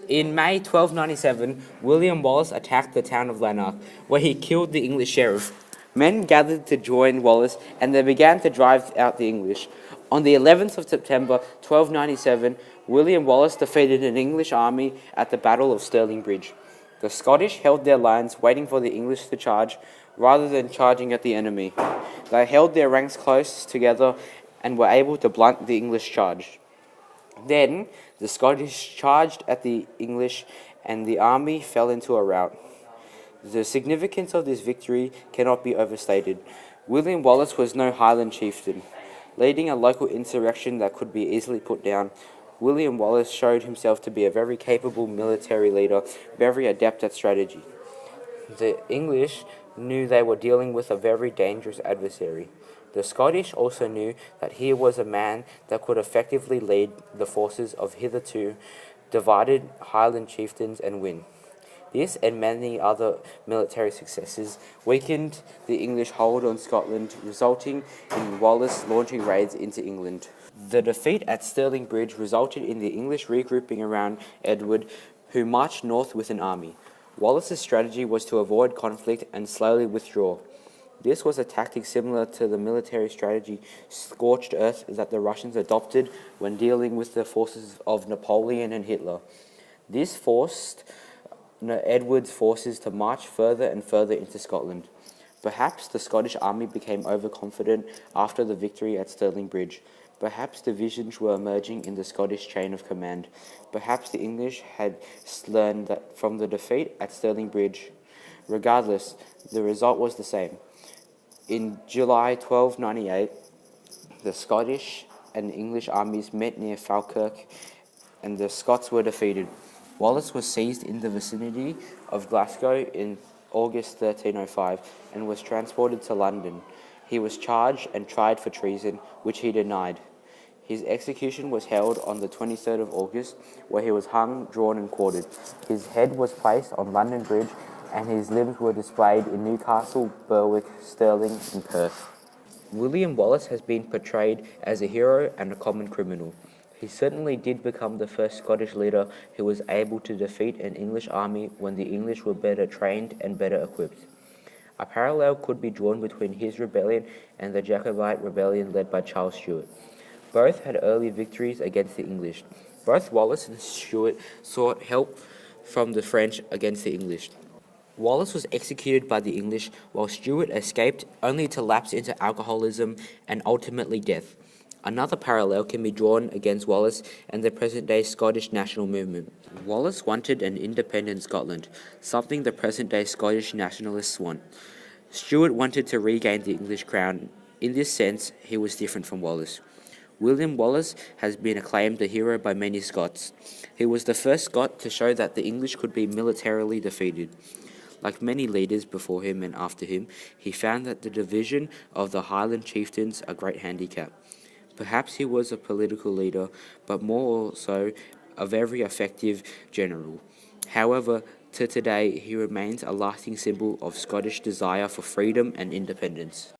In May 1297, William Wallace attacked the town of Lanark, where he killed the English sheriff. Men gathered to join Wallace, and they began to drive out the English. On the 11th of September 1297, William Wallace defeated an English army at the Battle of Stirling Bridge. The Scottish held their lines, waiting for the English to charge, rather than charging at the enemy. They held their ranks close together and were able to blunt the English charge. Then the Scottish charged at the English, and the army fell into a rout. The significance of this victory cannot be overstated. William Wallace was no Highland chieftain, leading a local insurrection that could be easily put down. William Wallace showed himself to be a very capable military leader, very adept at strategy. The English knew they were dealing with a very dangerous adversary. The Scottish also knew that here was a man that could effectively lead the forces of hitherto divided Highland chieftains and win. This and many other military successes weakened the English hold on Scotland, resulting in Wallace launching raids into England. The defeat at Stirling Bridge resulted in the English regrouping around Edward, who marched north with an army. Wallace's strategy was to avoid conflict and slowly withdraw. This was a tactic similar to the military strategy scorched earth that the Russians adopted when dealing with the forces of Napoleon and Hitler. This forced Edward's forces to march further and further into Scotland. Perhaps the Scottish army became overconfident after the victory at Stirling Bridge. Perhaps divisions were emerging in the Scottish chain of command. Perhaps the English had learned that from the defeat at Stirling Bridge. Regardless, the result was the same. In July 1298, the Scottish and English armies met near Falkirk, and the Scots were defeated. Wallace was seized in the vicinity of Glasgow in August 1305 and was transported to London. He was charged and tried for treason, which he denied. His execution was held on the 23rd of August, where he was hung, drawn and quartered. His head was placed on London Bridge, and his limbs were displayed in Newcastle, Berwick, Stirling and Perth. William Wallace has been portrayed as a hero and a common criminal. He certainly did become the first Scottish leader who was able to defeat an English army when the English were better trained and better equipped. A parallel could be drawn between his rebellion and the Jacobite rebellion led by Charles Stuart. Both had early victories against the English. Both Wallace and Stuart sought help from the French against the English. Wallace was executed by the English, while Stuart escaped only to lapse into alcoholism and ultimately death. Another parallel can be drawn against Wallace and the present-day Scottish national movement. Wallace wanted an independent Scotland, something the present-day Scottish nationalists want. Stuart wanted to regain the English crown. In this sense, he was different from Wallace. William Wallace has been acclaimed a hero by many Scots. He was the first Scot to show that the English could be militarily defeated. Like many leaders before him and after him, he found that the division of the Highland chieftains a great handicap. Perhaps he was a political leader, but more so a very effective general. However, to today, he remains a lasting symbol of Scottish desire for freedom and independence.